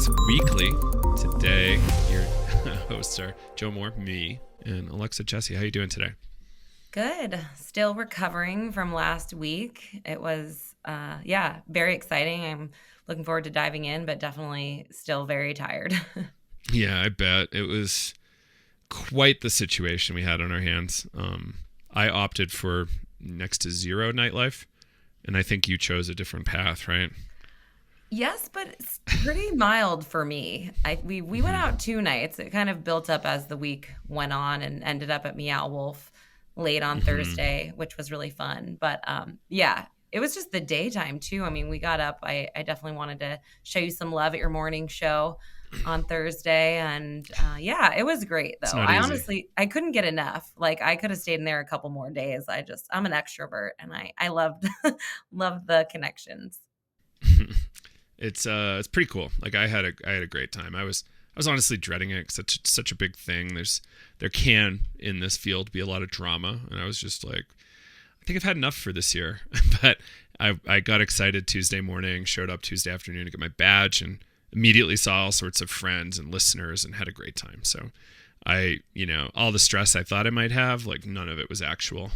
Psychedelics Weekly. Today, your hosts are Joe Moore, me, and Alexa Jesse. How you doing today? Good. Still recovering from last week. It was, very exciting. I'm looking forward to diving in, but definitely still very tired. Yeah, I bet. It was quite the situation we had on our hands. I opted for next to zero nightlife, and I think you chose a different path, right? Yes, but it's pretty mild for me. We went out 2 nights. It kind of built up as the week went on and ended up at Meow Wolf late on Thursday, which was really fun. But it was just the daytime too. I mean, we got up. I definitely wanted to show you some love at your morning show on Thursday. And it was great though. I couldn't get enough. Like I could have stayed in there a couple more days. I'm an extrovert and I loved, loved the connections. It's pretty cool. Like I had a great time. I was honestly dreading it. 'Cause it's such a big thing. There can in this field be a lot of drama, and I was just like, I think I've had enough for this year. But I got excited Tuesday morning, showed up Tuesday afternoon to get my badge, and immediately saw all sorts of friends and listeners and had a great time. So all the stress I thought I might have, like none of it was actual.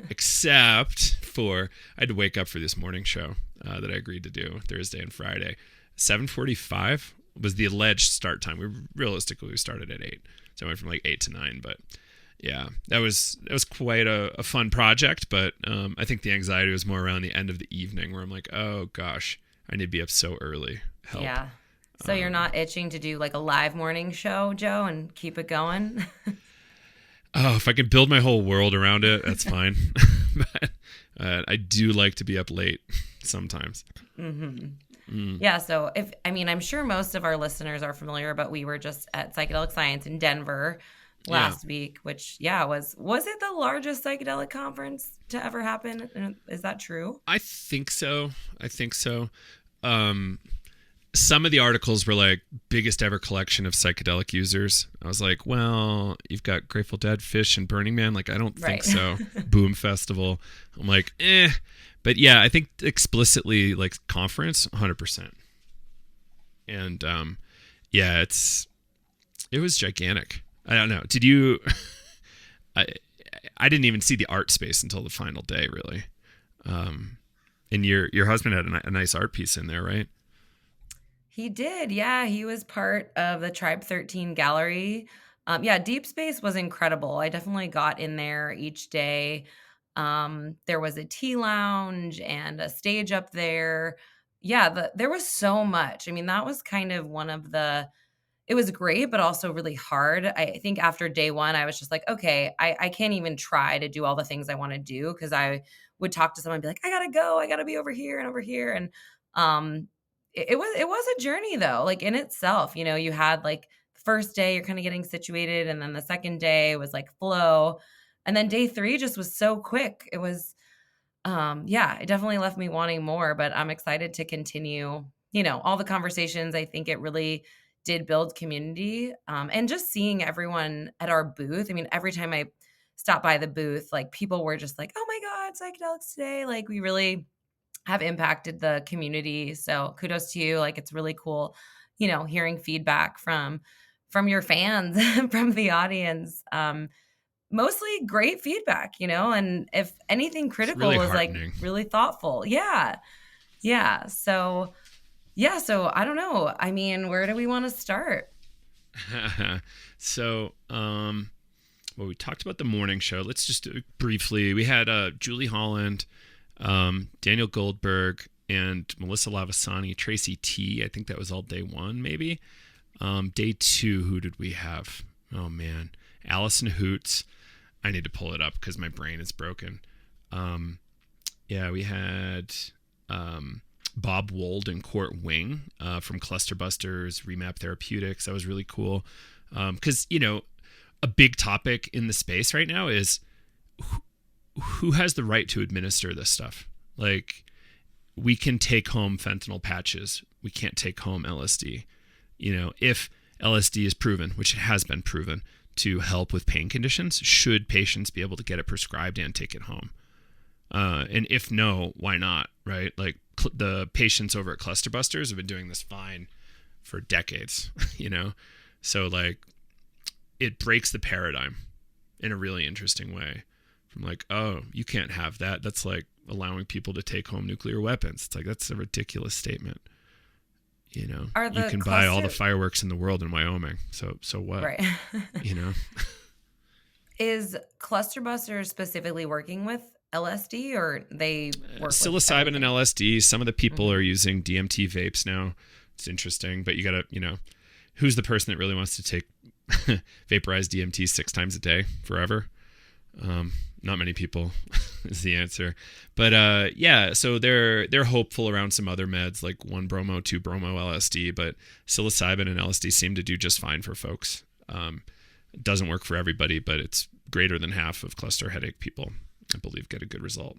Except for I had to wake up for this morning show that I agreed to do Thursday and Friday. 7:45 was the alleged start time. We started at 8, so I went from like 8 to 9. But yeah, that was quite a fun project. But I think the anxiety was more around the end of the evening, where I'm like, oh gosh, I need to be up so early. Help. Yeah. So you're not itching to do like a live morning show, Joe, and keep it going? Oh, if I could build my whole world around it, that's fine. But I do like to be up late sometimes. Mm-hmm. Yeah. So I'm sure most of our listeners are familiar, but we were just at Psychedelic Science in Denver last week, which was it the largest psychedelic conference to ever happen? Is that true? I think so. Some of the articles were like biggest ever collection of psychedelic users. I was like, well, you've got Grateful Dead, Fish, and Burning Man. Like, I don't think so. Boom Festival. I'm like, But yeah, I think explicitly like conference, 100%. And it was gigantic. I don't know. Did you? I didn't even see the art space until the final day, really. And your husband had a nice art piece in there, right? He did. Yeah, he was part of the Tribe 13 gallery. Deep Space was incredible. I definitely got in there each day. There was a tea lounge and a stage up there. Yeah, there was so much. I mean, that was kind of it was great, but also really hard. I think after day one, I was just like, okay, I can't even try to do all the things I want to do, because I would talk to someone and be like, I gotta go. I gotta be over here and over here. And it was a journey though, like in itself. You had like the first day you're kind of getting situated, and then the second day was like flow, and then day 3 just was so quick. It was it definitely left me wanting more, but I'm excited to continue all the conversations. I think it really did build community, and just seeing everyone at our booth. I mean, every time I stopped by the booth, like people were just like, oh my god, psychedelics today. Like we really have impacted the community. So kudos to you. Like it's really cool, hearing feedback from your fans, from the audience. Mostly great feedback, and if anything critical really was like really thoughtful. Yeah. Yeah. So I don't know. I mean, where do we want to start? So, we talked about the morning show. Let's just briefly, we had Julie Holland, Daniel Goldberg, and Melissa Lavasani, Tracy T. I think that was all day 1, maybe. Day 2, who did we have? Oh man, Allison Hoots. I need to pull it up because my brain is broken. We had Bob Wold and Court Wing from Clusterbusters, Remap Therapeutics. That was really cool. Because a big topic in the space right now is who has the right to administer this stuff. Like, we can take home fentanyl patches. We can't take home LSD. If LSD is proven, which it has been proven, to help with pain conditions, should patients be able to get it prescribed and take it home? And if no, why not, right? Like, the patients over at Clusterbusters have been doing this fine for decades, So like it breaks the paradigm in a really interesting way from like, oh, you can't have that. That's like allowing people to take home nuclear weapons. It's like, that's a ridiculous statement. You can buy all the fireworks in the world in Wyoming. So what? Right. Is Clusterbusters specifically working with LSD, or they work psilocybin and LSD? Some of the people are using DMT vapes now. It's interesting, but you gotta, who's the person that really wants to take vaporized DMT 6 times a day forever? Not many people is the answer. But so they're hopeful around some other meds like 1-bromo, 2-bromo LSD, but psilocybin and LSD seem to do just fine for folks. It doesn't work for everybody, but it's greater than half of cluster headache people, I believe, get a good result.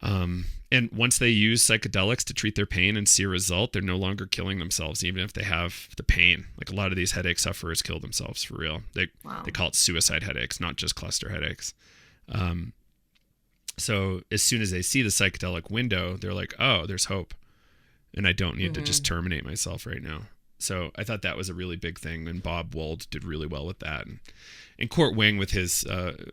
And once they use psychedelics to treat their pain and see a result, they're no longer killing themselves, even if they have the pain. Like a lot of these headache sufferers kill themselves for real. They call it suicide headaches, not just cluster headaches. So as soon as they see the psychedelic window, they're like, oh, there's hope. And I don't need to just terminate myself right now. So I thought that was a really big thing. And Bob Wold did really well with that. And Court Wing with his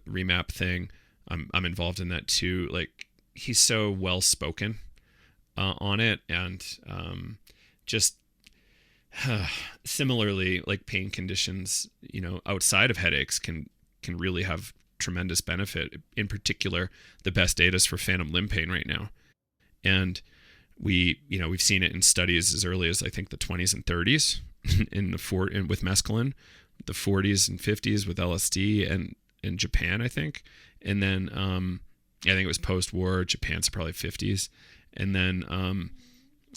remap thing, I'm involved in that too. Like, he's so well spoken on it, and just similarly, like pain conditions, outside of headaches can really have tremendous benefit. In particular, the best data is for phantom limb pain right now, and we've seen it in studies as early as I think the 20s and 30s with mescaline, the 40s and 50s with LSD, and in Japan I think, and then I think it was post-war. Japan's probably 50s. And then,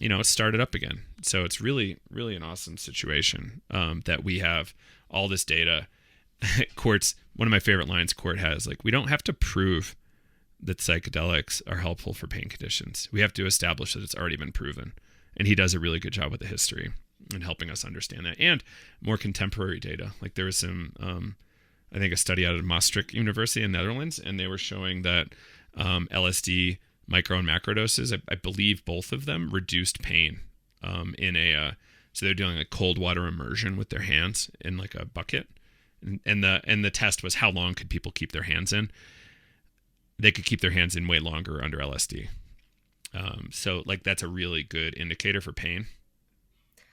it started up again. So it's really, really an awesome situation that we have all this data. One of my favorite lines Court has, like, we don't have to prove that psychedelics are helpful for pain conditions. We have to establish that it's already been proven. And he does a really good job with the history and helping us understand that. And more contemporary data. Like there was some, I think a study out of Maastricht University in Netherlands, and they were showing that LSD micro and macro doses, I believe both of them reduced pain so they're doing a cold water immersion with their hands in like a bucket, and the test was how long could people keep their hands in. They could keep their hands in way longer under LSD. So like that's a really good indicator for pain,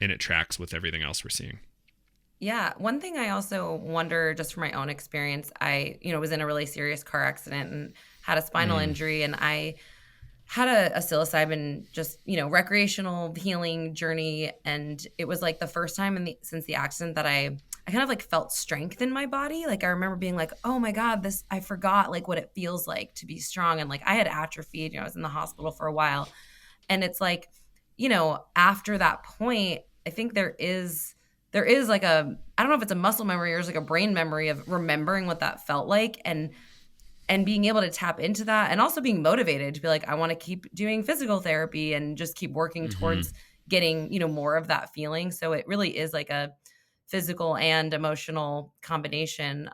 and it tracks with everything else we're seeing. Yeah. One thing I also wonder, just from my own experience, I, was in a really serious car accident and had a spinal injury, and I had a psilocybin just, recreational healing journey. And it was like the first time since the accident that I kind of like felt strength in my body. Like I remember being like, oh my God, I forgot like what it feels like to be strong. And like I had atrophied, I was in the hospital for a while. And it's like, after that point, I think there is like I don't know if it's a muscle memory or it's like a brain memory of remembering what that felt like, and being able to tap into that, and also being motivated to be like, I want to keep doing physical therapy and just keep working towards getting, more of that feeling. So it really is like a physical and emotional combination,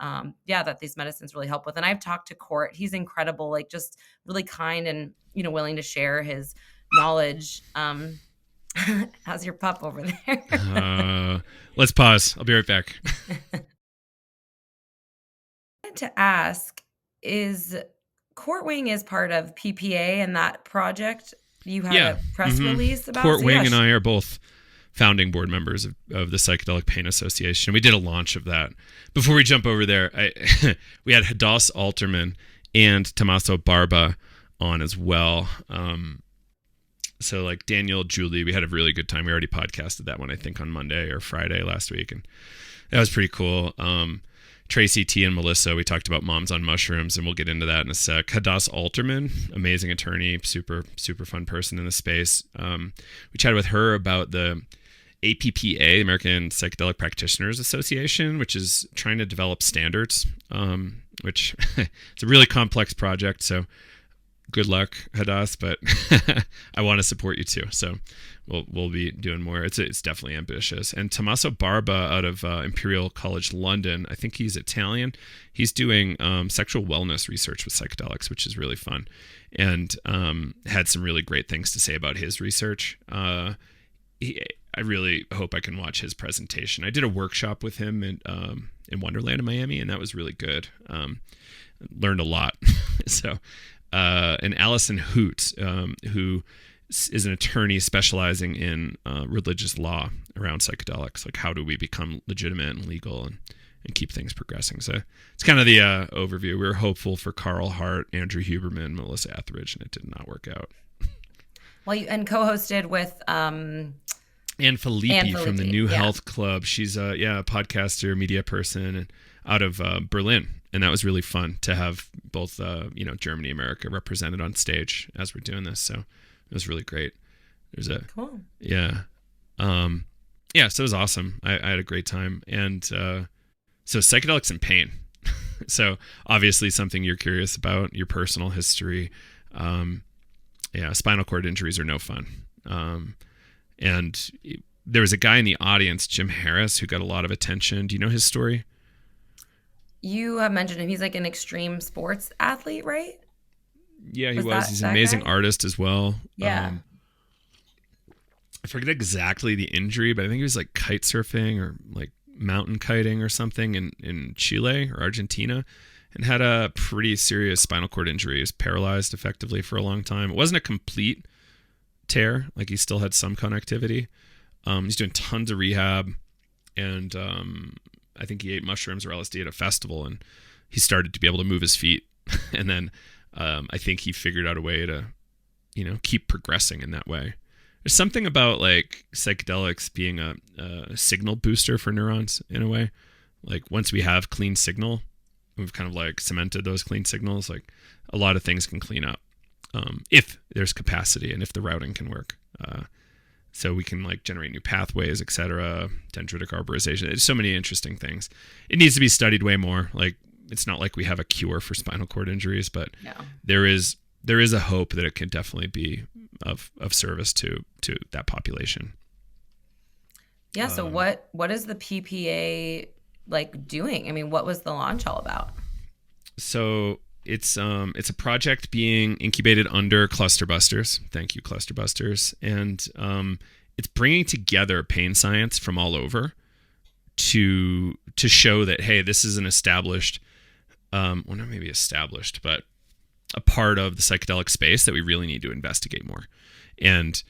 that these medicines really help with. And I've talked to Court. He's incredible, like just really kind and, willing to share his knowledge. How's your pup over there? Let's pause. I'll be right back. I wanted to ask, is Court Wing is part of PPA and that project? You had a press release about Court Wing and I are both founding board members of the Psychedelic Pain Association. We did a launch of that. Before we jump over there, we had Hadass Alterman and Tommaso Barba on as well. So like Daniel, Julie, we had a really good time. We already podcasted that one, I think, on Monday or Friday last week, and that was pretty cool. Tracy T and Melissa, we talked about moms on mushrooms, and we'll get into that in a sec. Hadass Alterman, amazing attorney, super, super fun person in the space. We chatted with her about the APPA, American Psychedelic Practitioners Association, which is trying to develop standards, which it's a really complex project. So good luck, Hadass, but I want to support you too. So we'll be doing more. It's definitely ambitious. And Tommaso Barba out of Imperial College London, I think he's Italian. He's doing sexual wellness research with psychedelics, which is really fun, and had some really great things to say about his research. I really hope I can watch his presentation. I did a workshop with him in Wonderland in Miami, and that was really good. Learned a lot. So, and Allison Hoot, who is an attorney specializing in religious law around psychedelics. Like, how do we become legitimate and legal and keep things progressing? So it's kind of the overview. We were hopeful for Carl Hart, Andrew Huberman, Melissa Etheridge, and it did not work out. Well, and co-hosted with Anne Philippi from the New Health Club. She's a podcaster, media person, and out of Berlin. And that was really fun to have both, Germany, America represented on stage as we're doing this. So it was really great. Cool. Yeah. So it was awesome. I had a great time. And so Psychedelics and Pain. So obviously something you're curious about, your personal history. Spinal cord injuries are no fun. And there was a guy in the audience, Jim Harris, who got a lot of attention. Do you know his story? You have mentioned him. He's like an extreme sports athlete, right? Yeah, he was. He's an amazing artist as well. Yeah. I forget exactly the injury, but I think he was like kite surfing or like mountain kiting or something in Chile or Argentina, and had a pretty serious spinal cord injury. He was paralyzed effectively for a long time. It wasn't a complete tear. Like, he still had some connectivity. He's doing tons of rehab, and I think he ate mushrooms or LSD at a festival, and he started to be able to move his feet. And then I think he figured out a way to, keep progressing in that way. There's something about like psychedelics being a signal booster for neurons in a way. Like, once we have clean signal, we've kind of like cemented those clean signals. Like, a lot of things can clean up if there's capacity and if the routing can work. So we can like generate new pathways, etc. Dendritic arborization. There's so many interesting things. It needs to be studied way more. Like, it's not like we have a cure for spinal cord injuries, but there is a hope that it can definitely be of service to that population. Yeah. So what is the PPA like doing? I mean, what was the launch all about? So it's a project being incubated under Clusterbusters. Thank you, Clusterbusters. And it's bringing together pain science from all over to show that, hey, this is an established, not maybe established, but a part of the psychedelic space that we really need to investigate more. And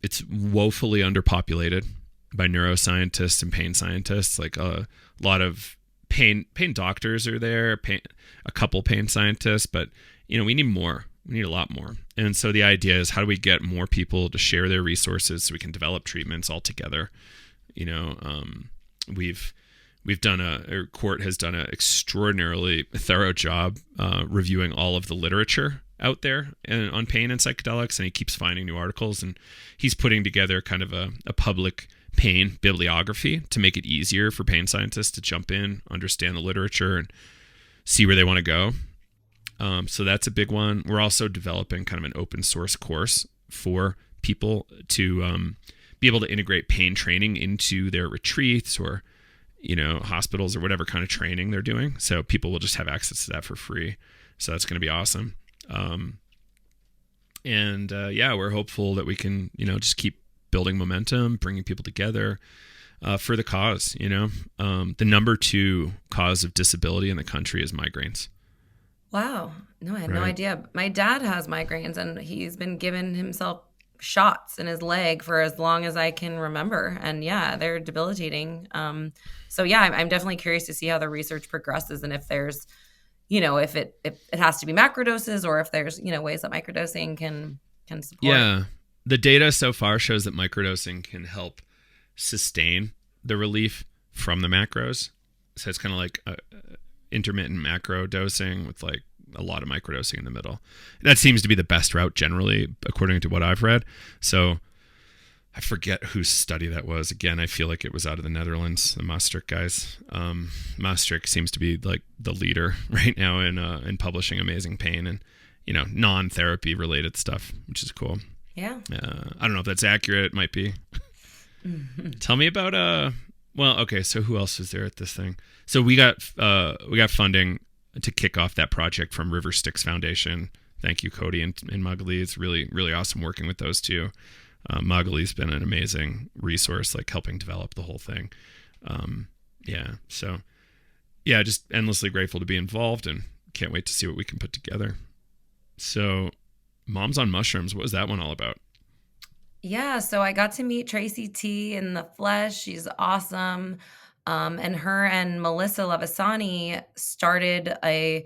it's woefully underpopulated by neuroscientists and pain scientists. Like, a lot of pain doctors are there, a couple pain scientists, but we need more. We need a lot more. And so the idea is, how do we get more people to share their resources so we can develop treatments all together? Court has done an extraordinarily thorough job reviewing all of the literature out there on pain and psychedelics, and he keeps finding new articles, and he's putting together kind of a public pain bibliography to make it easier for pain scientists to jump in, understand the literature, and see where they want to go. So that's a big one. We're also developing kind of an open source course for people to be able to integrate pain training into their retreats or hospitals or whatever kind of training they're doing. So people will just have access to that for free. So that's going to be awesome. We're hopeful that we can, just keep building momentum, bringing people together for the cause. The number 2 cause of disability in the country is migraines. Wow. No, I had no idea. My dad has migraines, and he's been giving himself shots in his leg for as long as I can remember. And yeah, they're debilitating. I'm definitely curious to see how the research progresses, and if there's, if it has to be macrodoses, or if there's, ways that microdosing can support. Yeah. The data so far shows that microdosing can help sustain the relief from the macros. So it's kind of like intermittent macro dosing with like a lot of microdosing in the middle. That seems to be the best route generally, according to what I've read. So I forget whose study that was. Again, I feel like it was out of the Netherlands, the Maastricht guys. Maastricht seems to be like the leader right now in publishing amazing pain. And non-therapy related stuff, which is cool. Yeah. I don't know if that's accurate. It might be. Tell me about okay, so who else was there at this thing? So we got funding to kick off that project from River Styx Foundation. Thank you, Cody and Magali. It's really, really awesome working with those two. Magali's been an amazing resource, like helping develop the whole thing. So just endlessly grateful to be involved and can't wait to see what we can put together. So Moms on Mushrooms, what was that one all about? Yeah, so I got to meet Tracy T in the flesh. She's awesome. And her and Melissa Lavasani started a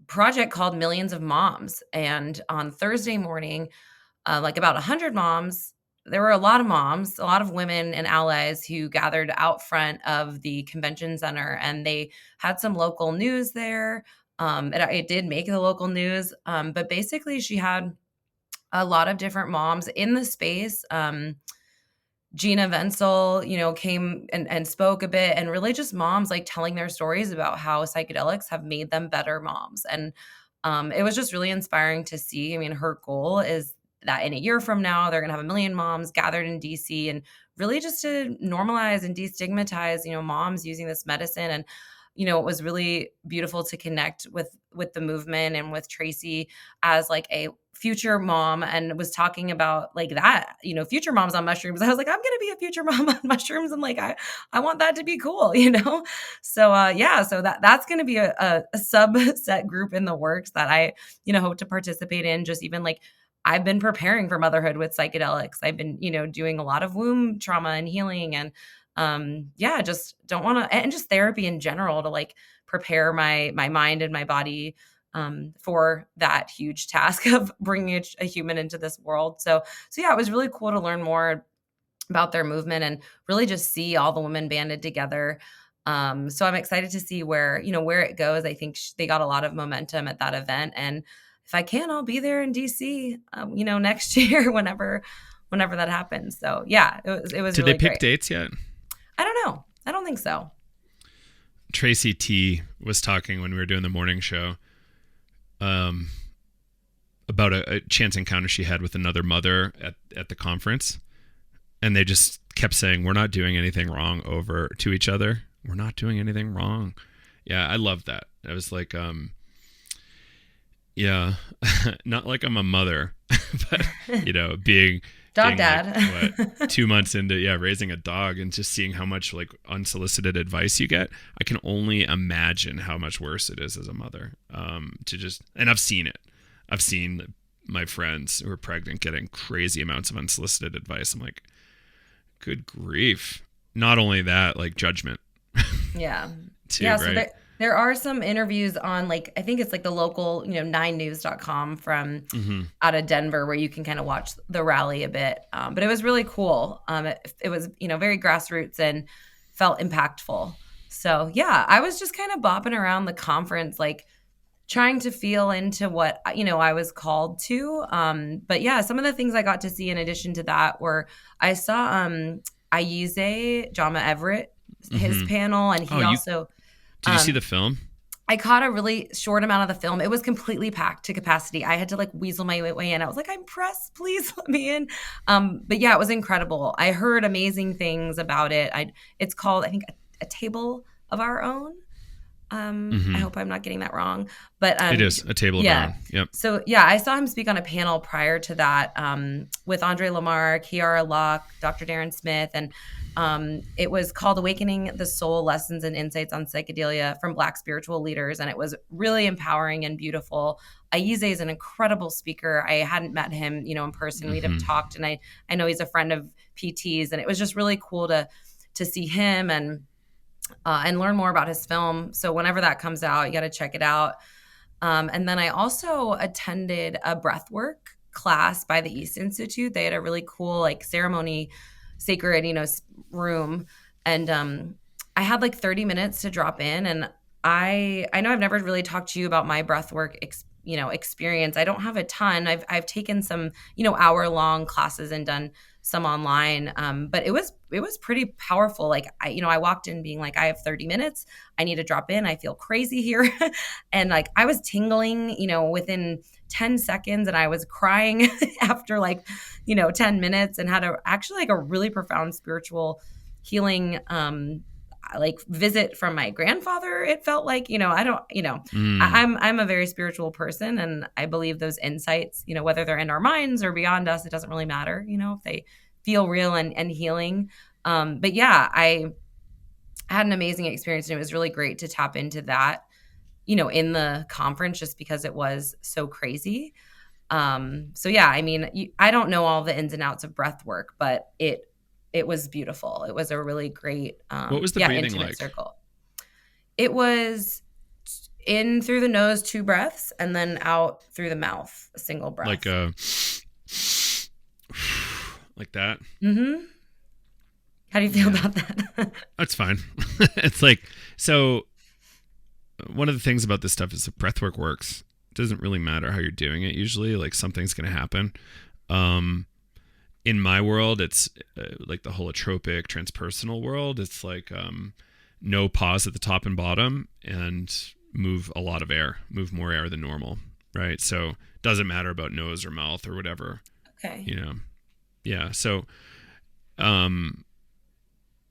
project called Millions of Moms. And on Thursday morning, like about 100 moms, there were a lot of moms, a lot of women and allies who gathered out front of the convention center, and they had some local news there. It did make the local news, but basically she had a lot of different moms in the space. Gina Wenzel, came and spoke a bit, and really just moms like telling their stories about how psychedelics have made them better moms. And it was just really inspiring to see. I mean, her goal is that in a year from now, they're going to have 1 million moms gathered in DC, and really just to normalize and destigmatize, moms using this medicine. And, it was really beautiful to connect with the movement and with Tracy as like a future mom, and was talking about like that, future moms on mushrooms. I was like, I'm going to be a future mom on mushrooms. And like, I want that to be cool, So, so that's going to be a subset group in the works that I, hope to participate in. Just even like, I've been preparing for motherhood with psychedelics. I've been, doing a lot of womb trauma and healing, and just don't want to, and just therapy in general to like prepare my mind and my body for that huge task of bringing a human into this world. So yeah, it was really cool to learn more about their movement and really just see all the women banded together. So I'm excited to see where it goes. I think they got a lot of momentum at that event, and if I can, I'll be there in DC, next year, whenever that happens. So yeah, it was. Did really they pick great. dates yet? I don't know. I don't think so. Tracy T was talking when we were doing the morning show about a chance encounter she had with another mother at the conference. And they just kept saying, we're not doing anything wrong over to each other. We're not doing anything wrong. Yeah, I love that. I was like, not like I'm a mother, but, being dog dad, like, 2 months into raising a dog and just seeing how much like unsolicited advice you get. I can only imagine how much worse it is as a mother. And I've seen it. I've seen my friends who are pregnant getting crazy amounts of unsolicited advice. I'm like, good grief. Not only that, like judgment. Yeah. Too, yeah. right? So there are some interviews on like, I think it's like the local, 9news.com from out of Denver, where you can kind of watch the rally a bit. But it was really cool. It was, very grassroots and felt impactful. So yeah, I was just kind of bopping around the conference, like trying to feel into what, I was called to. But yeah, some of the things I got to see in addition to that were, I saw Ayize Jama Everett, his panel, and he also... Did you see the film? I caught a really short amount of the film. It was completely packed to capacity. I had to like weasel my way in. I was like, I'm pressed, please let me in. But yeah, it was incredible. I heard amazing things about it. It's called, I think, A Table of Our Own. I hope I'm not getting that wrong, but it is A Table of Our Own. Yep. So yeah, I saw him speak on a panel prior to that with Andre Lamar, Kiara Locke, Dr. Darren Smith, and it was called Awakening the Soul: Lessons and Insights on Psychedelia from Black Spiritual Leaders, and it was really empowering and beautiful. Ayize is an incredible speaker. I hadn't met him, in person. We'd have talked, and I know he's a friend of PT's, and it was just really cool to see him and learn more about his film. So whenever that comes out, you got to check it out. And then I also attended a breathwork class by the East Institute. They had a really cool like ceremony, sacred, room. And I had like 30 minutes to drop in. And I know I've never really talked to you about my breathwork, experience. I don't have a ton. I've taken some, hour-long classes and done some online. But it was pretty powerful. Like I walked in being like, I have 30 minutes. I need to drop in. I feel crazy here. And like, I was tingling, within 10 seconds, and I was crying after 10 minutes, and had actually a really profound spiritual healing, visit from my grandfather. It felt like, I don't, I'm a very spiritual person, and I believe those insights, whether they're in our minds or beyond us, it doesn't really matter, if they feel real and healing. But yeah, I had an amazing experience, and it was really great to tap into that, in the conference, just because it was so crazy. So yeah, I mean, I don't know all the ins and outs of breath work, but it was beautiful. It was a really great, what was the breathing intimate like? circle. It was in through the nose, 2 breaths, and then out through the mouth, a single breath. Like like that. Mm-hmm. How do you feel about that? That's fine. It's like, so one of the things about this stuff is if breathwork works, it doesn't really matter how you're doing it. Usually, like, something's going to happen. In my world, it's like the holotropic transpersonal world. It's like no pause at the top and bottom, and move a lot of air, move more air than normal, right? So it doesn't matter about nose or mouth or whatever. Okay. Yeah. So,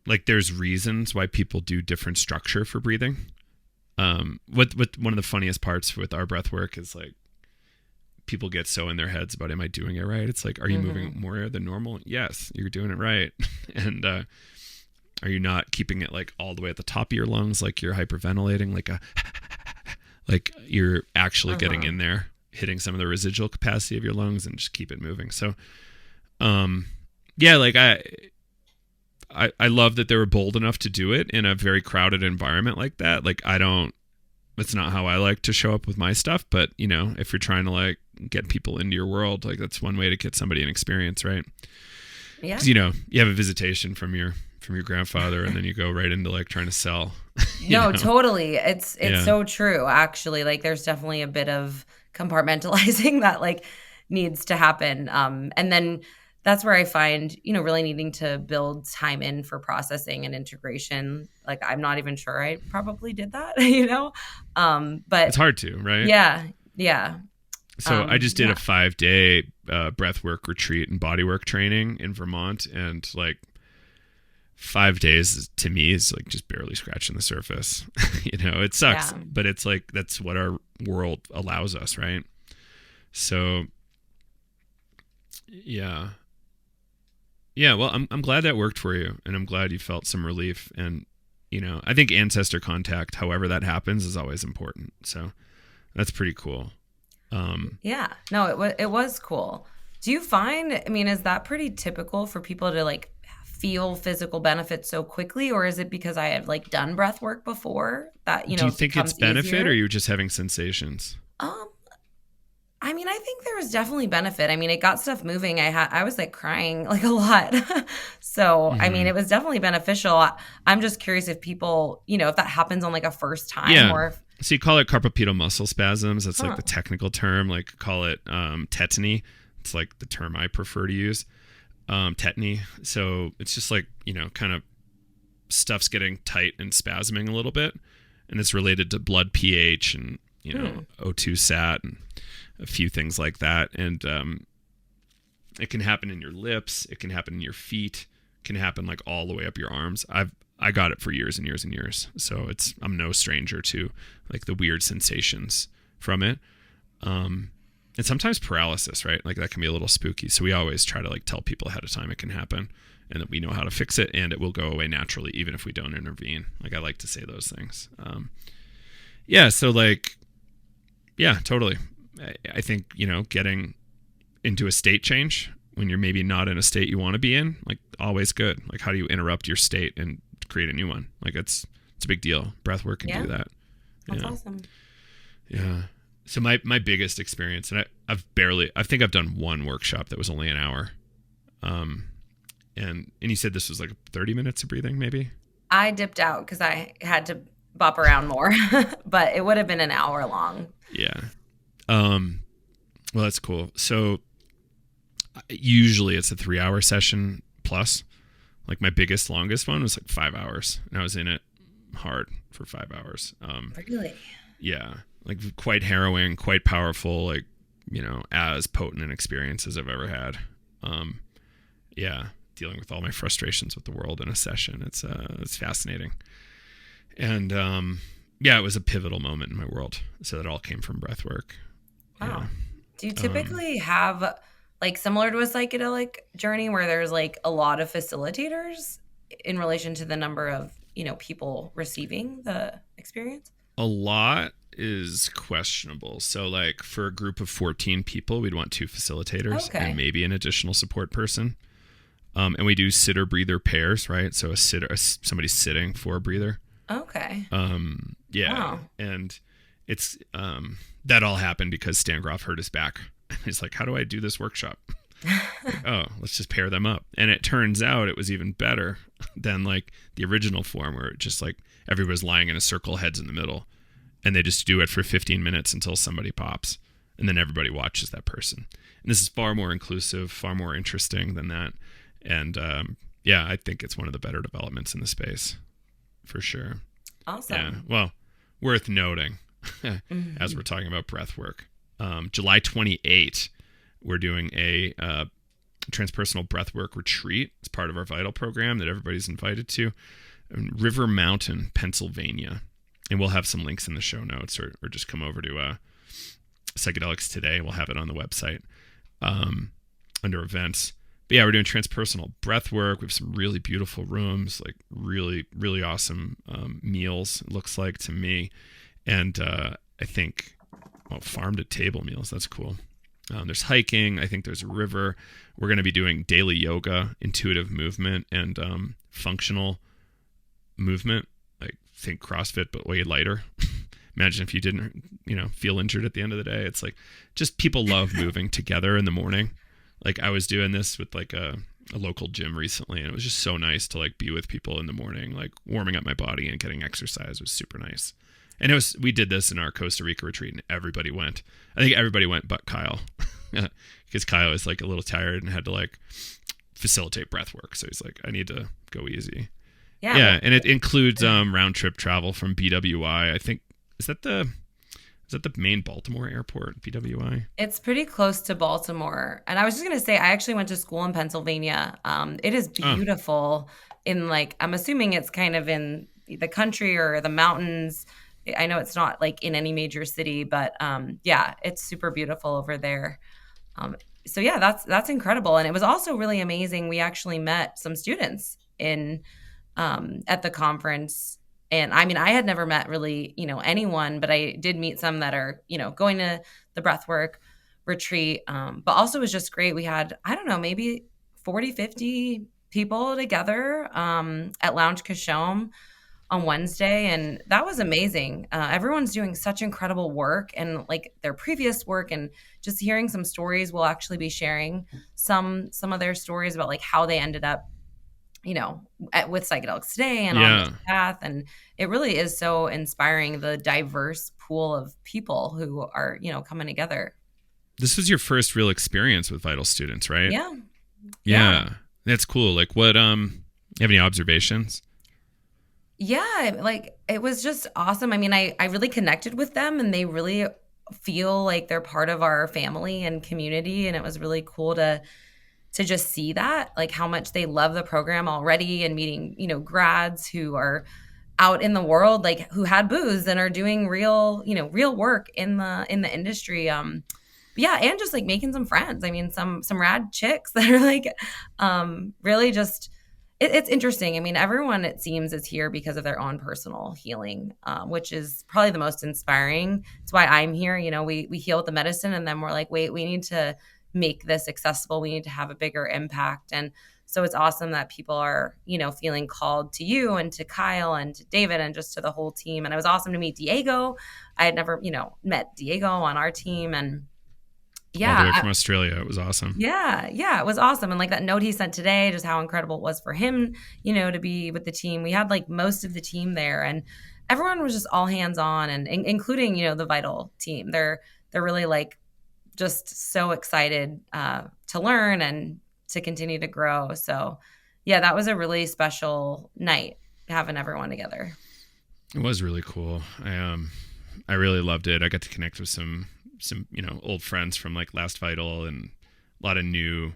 like, there's reasons why people do different structure for breathing. What one of the funniest parts with our breath work is, like, people get so in their heads about, am I doing it right? It's like, are you moving more air than normal? Yes, you're doing it right. And are you not keeping it like all the way at the top of your lungs, like you're hyperventilating, like you're actually getting in there, hitting some of the residual capacity of your lungs, and just keep it moving. So yeah, like I love that they were bold enough to do it in a very crowded environment like that. Like, that's not how I like to show up with my stuff, but if you're trying to like get people into your world, like, that's one way to get somebody an experience, right? Yeah. 'Cause, you have a visitation from your grandfather, and then you go right into like trying to sell. No, totally. It's so true. Actually, like, there's definitely a bit of compartmentalizing that like needs to happen. And then that's where I find, really needing to build time in for processing and integration. Like, I'm not even sure I probably did that, but it's hard to, right? Yeah. Yeah. So I just did a 5-day breathwork retreat and bodywork training in Vermont, and like 5 days to me is like just barely scratching the surface. It sucks, but it's like, that's what our world allows us, right? So yeah. Well, I'm glad that worked for you, and I'm glad you felt some relief. And I think ancestor contact, however that happens, is always important. So that's pretty cool. Yeah, no, it was cool. Do you find, I mean, is that pretty typical for people to like feel physical benefits so quickly, or is it because I have like done breath work before that, do you think it's benefit easier? Or you're just having sensations? I mean, I think there was definitely benefit. I mean, it got stuff moving. I was like crying like a lot. So, I mean, it was definitely beneficial. I'm just curious if people, if that happens on like a first time, or if, so you call it carpopedal muscle spasms. That's like the technical term. Like, call it tetany. It's like the term I prefer to use. Tetany. So it's just like, kind of stuff's getting tight and spasming a little bit. And it's related to blood pH and, O2 sat and a few things like that. And it can happen in your lips. It can happen in your feet. It can happen like all the way up your arms. I got it for years and years and years. So I'm no stranger to like the weird sensations from it. And sometimes paralysis, right? Like, that can be a little spooky. So we always try to like tell people ahead of time it can happen, and that we know how to fix it, and it will go away naturally, even if we don't intervene. Like, I like to say those things. So like, yeah, totally. I think, getting into a state change when you're maybe not in a state you want to be in, like, always good. Like, how do you interrupt your state and create a new one? Like, it's a big deal. Breathwork can do that. That's awesome. Yeah. So my biggest experience, and I think I've done one workshop that was only an hour. And you said this was like 30 minutes of breathing, maybe? I dipped out because I had to bop around more, but it would have been an hour long. Yeah. Well, that's cool. So usually it's a 3-hour session plus. Like my biggest, longest one was like 5 hours, and I was in it hard for 5 hours. Really? Yeah, like quite harrowing, quite powerful, like, as potent an experience as I've ever had. Yeah, dealing with all my frustrations with the world in a session. It's fascinating. And yeah, it was a pivotal moment in my world. So that all came from breath work. Wow. Yeah. Do you typically have like similar to a psychedelic journey where there's like a lot of facilitators in relation to the number of, people receiving the experience? A lot is questionable. So like for a group of 14 people, we'd want 2 facilitators Okay. and maybe an additional support person. And we do sitter breather pairs, right? So somebody's sitting for a breather. Okay. Yeah. Wow. And it's that all happened because Stan Groff hurt his back. He's like, how do I do this workshop? Oh, let's just pair them up. And it turns out it was even better than like the original form, where it just like everybody's lying in a circle, heads in the middle, and they just do it for 15 minutes until somebody pops, and then everybody watches that person. And this is far more inclusive, far more interesting than that. And yeah, I think it's one of the better developments in the space for sure. Awesome. Yeah. Well, worth noting as we're talking about breath work. July 28th, we're doing a transpersonal breathwork retreat. It's part of our Vital program that everybody's invited to in River Mountain, Pennsylvania. And we'll have some links in the show notes, or just come over to Psychedelics Today. We'll have it on the website under events. But yeah, we're doing transpersonal breathwork. We have some really beautiful rooms, like really, really awesome meals, it looks like to me. And I think, farm to table meals. That's cool. There's hiking. I think there's a river. We're going to be doing daily yoga, intuitive movement, and functional movement. Like think CrossFit, but way lighter. Imagine if you didn't, feel injured at the end of the day. It's like just people love moving together in the morning. Like I was doing this with like a local gym recently, and it was just so nice to like be with people in the morning, like warming up my body and getting exercise was super nice. And we did this in our Costa Rica retreat, and everybody went. I think everybody went but Kyle, because Kyle was like a little tired and had to like facilitate breath work. So he's like, I need to go easy. Yeah. And it includes round trip travel from BWI. I think, is that the main Baltimore airport, BWI? It's pretty close to Baltimore. And I was just going to say, I actually went to school in Pennsylvania. It is beautiful in like, I'm assuming it's kind of in the country or the mountains. I know it's not like in any major city, but yeah, it's super beautiful over there. So yeah, that's incredible. And it was also really amazing. We actually met some students at the conference. And I mean, I had never met really, anyone, but I did meet some that are, going to the breathwork retreat. But also it was just great. We had, I don't know, maybe 40, 50 people together at Lounge Kashom on Wednesday. And that was amazing. Everyone's doing such incredible work, and like their previous work, and just hearing some stories. We'll actually be sharing some of their stories about like how they ended up with Psychedelics Today and on this path. And it really is so inspiring, the diverse pool of people who are, coming together. This was your first real experience with Vital students, right? Yeah. That's cool. Like what, you have any observations? Yeah. Like it was just awesome. I mean, I really connected with them, and they really feel like they're part of our family and community. And it was really cool to just see that, like how much they love the program already, and meeting, grads who are out in the world, like who had booze and are doing real work in the industry. Yeah. And just like making some friends. I mean, some rad chicks that are like, really just, it's interesting. I mean, everyone, it seems, is here because of their own personal healing, which is probably the most inspiring. It's why I'm here. We heal with the medicine, and then we're like, wait, we need to make this accessible. We need to have a bigger impact. And so it's awesome that people are, feeling called to you and to Kyle and to David and just to the whole team. And it was awesome to meet Diego. I had never, met Diego on our team. And yeah. All the way from Australia. It was awesome. Yeah. It was awesome. And like that note he sent today, just how incredible it was for him, to be with the team. We had like most of the team there, and everyone was just all hands on, and including, the Vital team. They're they're really like just so excited to learn and to continue to grow. So yeah, that was a really special night, having everyone together. It was really cool. I really loved it. I got to connect with some old friends from like Last Vital, and a lot of new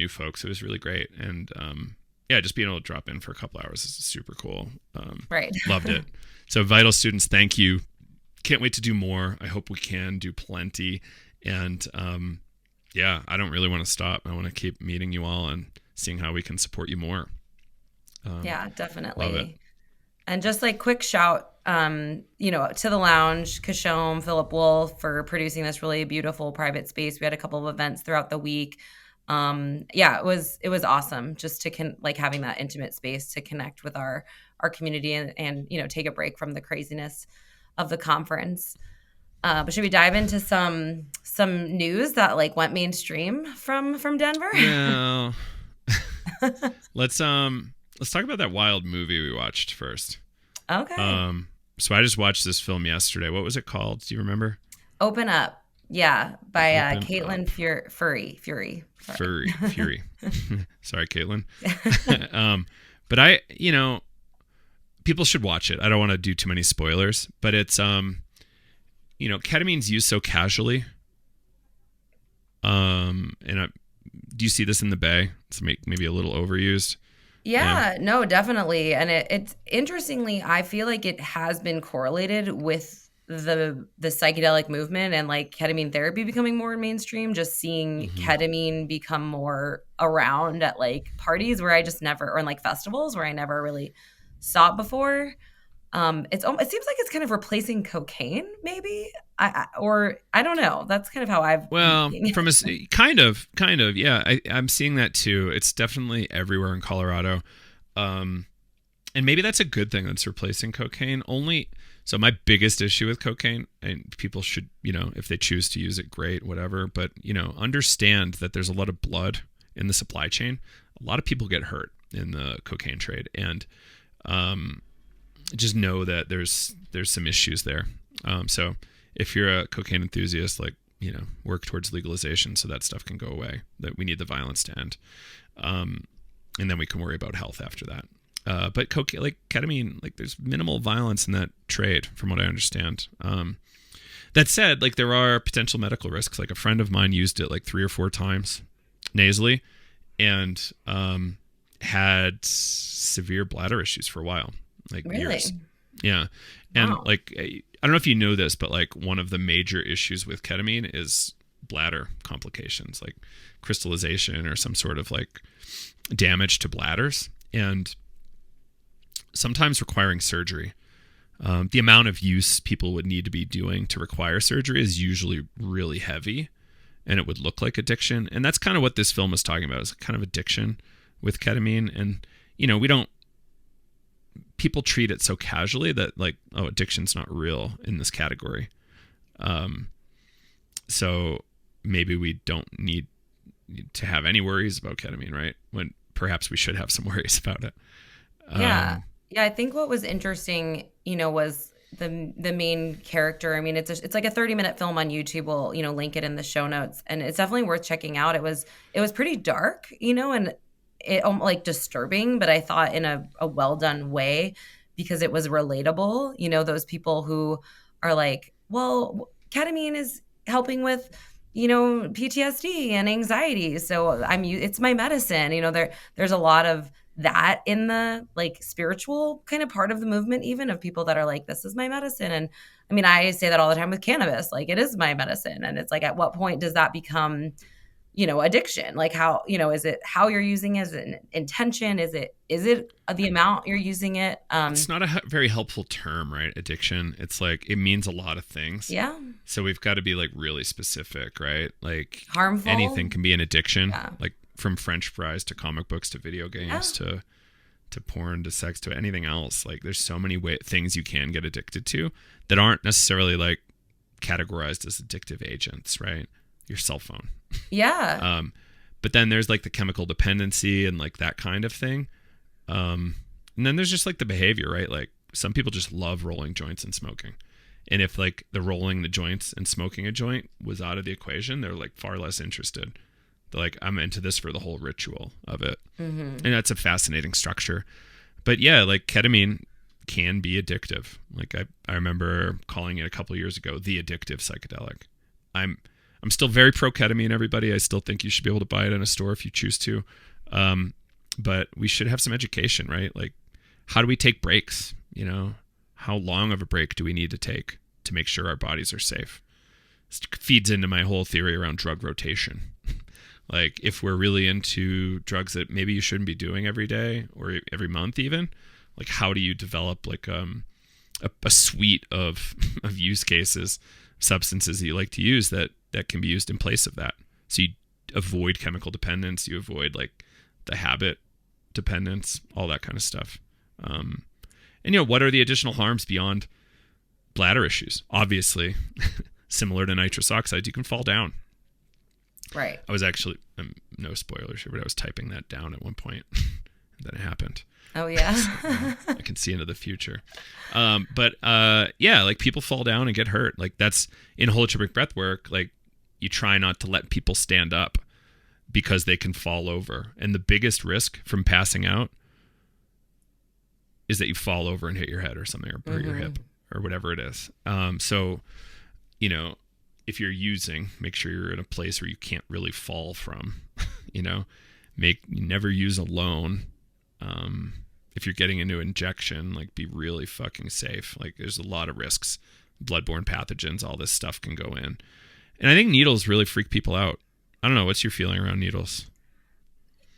folks. It was really great. And just being able to drop in for a couple hours is super cool. Right. Loved it. So Vital students, thank you. Can't wait to do more. I hope we can do plenty. And I don't really want to stop. I want to keep meeting you all and seeing how we can support you more. Yeah, definitely. Love it. And just like quick shout, to the lounge, Kashom, Philip Wolf for producing this really beautiful private space. We had a couple of events throughout the week. It was awesome just to having that intimate space to connect with our community and take a break from the craziness of the conference. But should we dive into some news that like went mainstream from Denver? Yeah. Let's talk about that wild movie we watched first. Okay. So I just watched this film yesterday. What was it called? Do you remember? Open Up. Yeah, by Caitlin Fury. Sorry, Caitlin. But people should watch it. I don't want to do too many spoilers, but it's ketamine's used so casually. Do you see this in the Bay? It's maybe a little overused. Yeah, no, definitely. And it's interestingly, I feel like it has been correlated with the psychedelic movement and like ketamine therapy becoming more mainstream, just seeing ketamine become more around at like parties where I just never, or in like festivals where I never really saw it before. It seems like it's kind of replacing cocaine, maybe. I don't know. That's kind of how I've. Well, from a kind of, yeah. I'm seeing that too. It's definitely everywhere in Colorado, and maybe that's a good thing. That's replacing cocaine. So my biggest issue with cocaine, and people should, if they choose to use it, great, whatever. But understand that there's a lot of blood in the supply chain. A lot of people get hurt in the cocaine trade, and just know that there's some issues there. So if you're a cocaine enthusiast, work towards legalization so that stuff can go away, that we need the violence to end. And then we can worry about health after that. But cocaine, like ketamine, there's minimal violence in that trade from what I understand. That said, there are potential medical risks. Like a friend of mine used it 3 or 4 times nasally and had severe bladder issues for a while. Really? Years. Yeah. And wow. I don't know if you know this, but one of the major issues with ketamine is bladder complications, like crystallization or some sort of damage to bladders, and sometimes requiring surgery. The amount of use people would need to be doing to require surgery is usually really heavy, and it would look like addiction. And that's kind of what this film is talking about, is kind of addiction with ketamine. And, people treat it so casually that addiction's not real in this category. So maybe we don't need to have any worries about ketamine, right? When perhaps we should have some worries about it. Yeah. I think what was interesting, was the main character. I mean, it's like a 30-minute film on YouTube. We'll, link it in the show notes, and it's definitely worth checking out. It was pretty dark, and it disturbing, but I thought in a well done way, because it was relatable. Those people who are like, well, ketamine is helping with, PTSD and anxiety, so it's my medicine. There's a lot of that in the spiritual kind of part of the movement, even of people that are like, this is my medicine. And I mean, I say that all the time with cannabis, it is my medicine. And it's at what point does that become addiction? How, is it how you're using it? Is it an intention? Is it the amount you're using it? It's not a very helpful term, right? Addiction. It's it means a lot of things. Yeah. So we've got to be really specific, right? Harmful. Anything can be an addiction. Yeah. From French fries to comic books to video games to porn to sex to anything else. There's so many things you can get addicted to that aren't necessarily categorized as addictive agents, right? Your cell phone. Yeah. But then there's the chemical dependency and that kind of thing. And then there's just the behavior, right? Some people just love rolling joints and smoking. And if like the rolling the joints and smoking a joint was out of the equation, they're like far less interested. They're like, I'm into this for the whole ritual of it. And that's a fascinating structure. But yeah, like ketamine can be addictive. Like I remember calling it a couple of years ago, the addictive psychedelic. I'm still very pro ketamine, everybody. I still think you should be able to buy it in a store if you choose to. But we should have some education, right? Like, how do we take breaks? You know, how long of a break do we need to take to make sure our bodies are safe? This feeds into my whole theory around drug rotation. Like, if we're really into drugs that maybe you shouldn't be doing every day or every month even, like, how do you develop like a suite of use cases, substances that you like to use that can be used in place of that? So you avoid chemical dependence, you avoid like the habit dependence, all that kind of stuff. And, you know, what are the additional harms beyond bladder issues? Obviously, similar to nitrous oxide, you can fall down. Right. I was actually, no spoilers here, but I was typing that down at one point, and then it happened. Oh, yeah. I can see into the future. But yeah, like people fall down and get hurt. Like that's in holotropic breath work. Like you try not to let people stand up because they can fall over. And the biggest risk from passing out is that you fall over and hit your head or something, or hurt your hip or whatever it is. So, you know, if you're using, make sure you're in a place where you can't really fall from, you know, never use alone. If you're getting into injection, like be really fucking safe. Like there's a lot of risks, bloodborne pathogens, all this stuff can go in. And I think needles really freak people out. I don't know. What's your feeling around needles?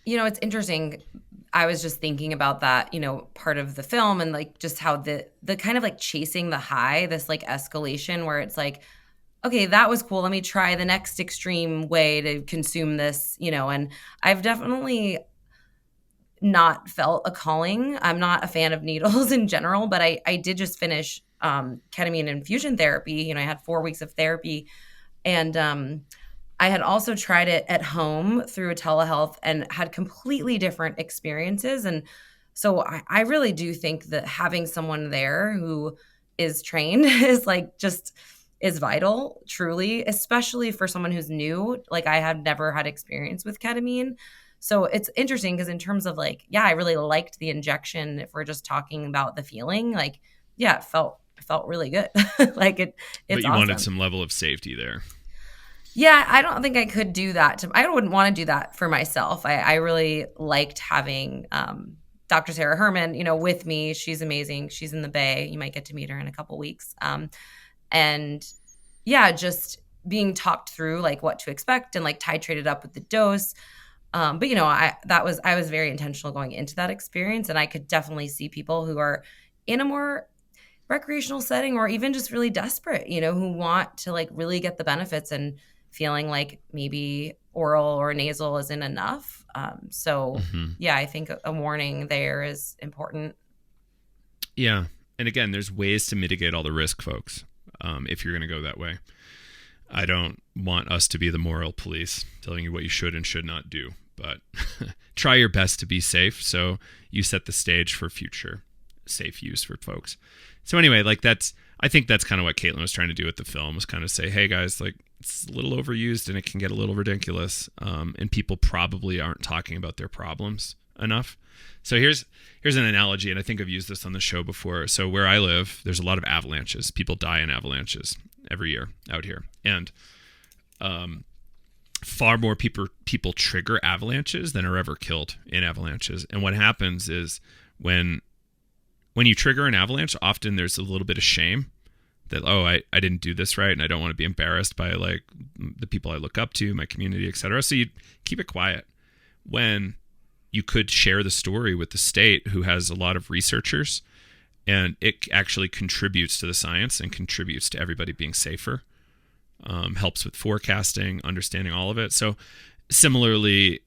You know, it's interesting. I was just thinking about that, you know, part of the film and like just how the kind of like chasing the high, this like escalation where it's like, okay, that was cool. Let me try the next extreme way to consume this, you know, and I've definitely not felt a calling. I'm not a fan of needles in general, but I did just finish ketamine infusion therapy. You know, I had 4 weeks of therapy, and I had also tried it at home through a telehealth and had completely different experiences. And so I really do think that having someone there who is trained is like just is vital, truly, especially for someone who's new. Like I had never had experience with ketamine. So it's interesting because in terms of like, yeah, I really liked the injection. If we're just talking about the feeling, like, yeah, it felt really good. Like it's but you awesome. Wanted some level of safety there. Yeah, I don't think I could do that. I wouldn't want to do that for myself. I really liked having Dr. Sarah Herman, you know, with me. She's amazing. She's in the Bay. You might get to meet her in a couple weeks. And yeah, just being talked through like what to expect and like titrated up with the dose. But you know, I was very intentional going into that experience, and I could definitely see people who are in a more recreational setting or even just really desperate, you know, who want to like really get the benefits and feeling like maybe oral or nasal isn't enough. Yeah, I think a warning there is important. Yeah. And again, there's ways to mitigate all the risk, folks, if you're going to go that way. I don't want us to be the moral police telling you what you should and should not do, but try your best to be safe so you set the stage for future safe use for folks. So anyway, like I think that's kind of what Caitlin was trying to do with the film, was kind of say, hey guys, like it's a little overused and it can get a little ridiculous. And people probably aren't talking about their problems enough. So here's an analogy, and I think I've used this on the show before. So where I live, there's a lot of avalanches. People die in avalanches every year out here. And far more people trigger avalanches than are ever killed in avalanches. And what happens is when you trigger an avalanche, often there's a little bit of shame that, oh, I didn't do this right, and I don't want to be embarrassed by like the people I look up to, my community, etc. So you keep it quiet. When you could share the story with the state, who has a lot of researchers, and it actually contributes to the science and contributes to everybody being safer. Helps with forecasting, understanding all of it. So similarly,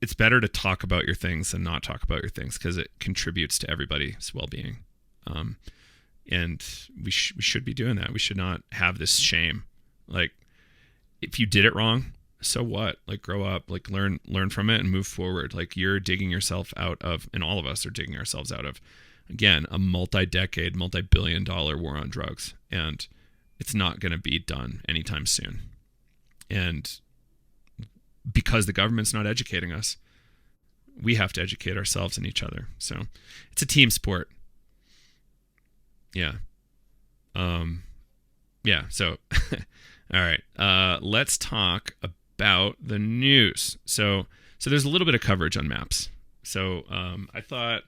it's better to talk about your things than not talk about your things, because it contributes to everybody's well-being. And we should be doing that. We should not have this shame. Like, if you did it wrong, so what? Like, grow up, like learn from it and move forward. Like, you're digging yourself out of, and all of us are digging ourselves out of again, a multi-decade, multi-billion-dollar war on drugs, and it's not going to be done anytime soon. And because the government's not educating us, we have to educate ourselves and each other. So it's a team sport. Yeah. Yeah. So, all right. Let's talk about the news. So there's a little bit of coverage on MAPS. So, I thought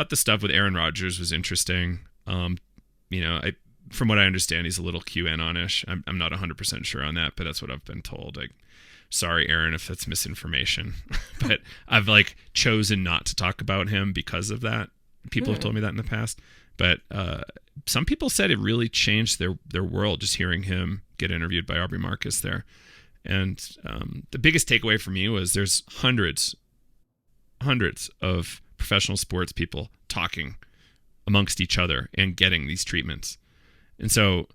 the stuff with Aaron Rodgers was interesting. From what I understand, he's a little QAnon-ish. I'm not 100% sure on that, but that's what I've been told. Like, sorry, Aaron, if that's misinformation, but I've chosen not to talk about him because of that. People have told me that in the past, but some people said it really changed their world just hearing him get interviewed by Aubrey Marcus there. And the biggest takeaway for me was there's hundreds of professional sports people talking amongst each other and getting these treatments. And so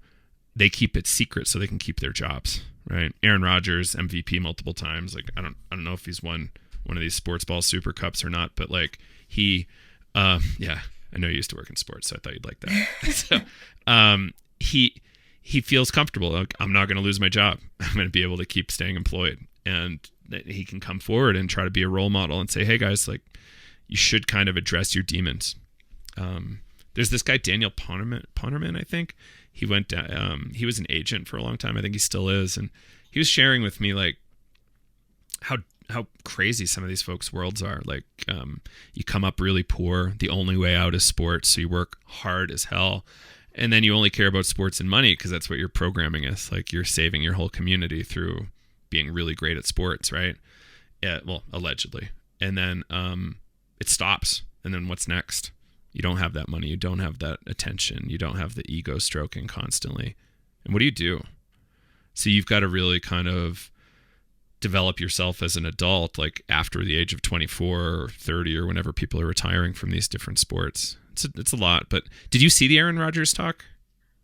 they keep it secret so they can keep their jobs, right? Aaron Rodgers, MVP multiple times. I don't know if he's won one of these sports ball super cups or not, but he, I know you used to work in sports, so I thought you'd like that. So, he feels comfortable. Like, I'm not going to lose my job. I'm going to be able to keep staying employed, and he can come forward and try to be a role model and say, hey guys, you should kind of address your demons. There's this guy, Daniel Ponerman, I think. He went, he was an agent for a long time. I think he still is. And he was sharing with me how crazy some of these folks' worlds are. You come up really poor. The only way out is sports. So you work hard as hell. And then you only care about sports and money because that's what your programming is. You're saving your whole community through being really great at sports, right? Yeah, well, allegedly. And then it stops. And then what's next? You don't have that money. You don't have that attention. You don't have the ego stroking constantly. And what do? So you've got to really kind of develop yourself as an adult, after the age of 24 or 30 or whenever people are retiring from these different sports. It's a lot. But did you see the Aaron Rodgers talk?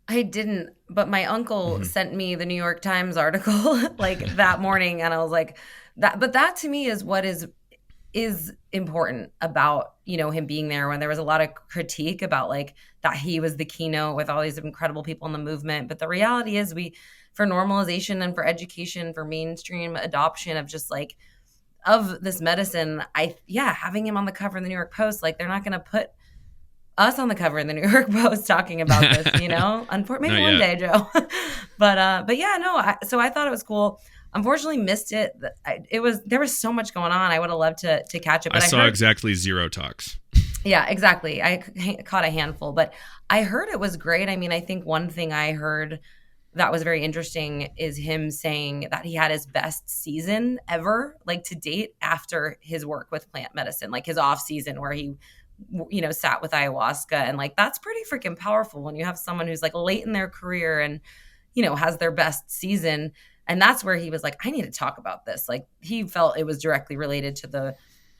I didn't, but my uncle sent me the New York Times article that morning, and I was like, that to me is what is important about, him being there, when there was a lot of critique about that he was the keynote with all these incredible people in the movement. But the reality is for normalization and for education, for mainstream adoption of just of this medicine, having him on the cover of the New York Post, they're not going to put us on the cover of the New York Post talking about this, Unfortunately, maybe one day, Joe. But yeah, no. So I thought it was cool. Unfortunately, missed it. There was so much going on. I would have loved to catch it. But I saw exactly 0 talks. Yeah, exactly. I caught a handful, but I heard it was great. I mean, I think one thing I heard that was very interesting is him saying that he had his best season ever, to date, after his work with plant medicine, his off season where he, sat with ayahuasca. And that's pretty freaking powerful when you have someone who's late in their career and, has their best season. And that's where he was I need to talk about this. He felt it was directly related to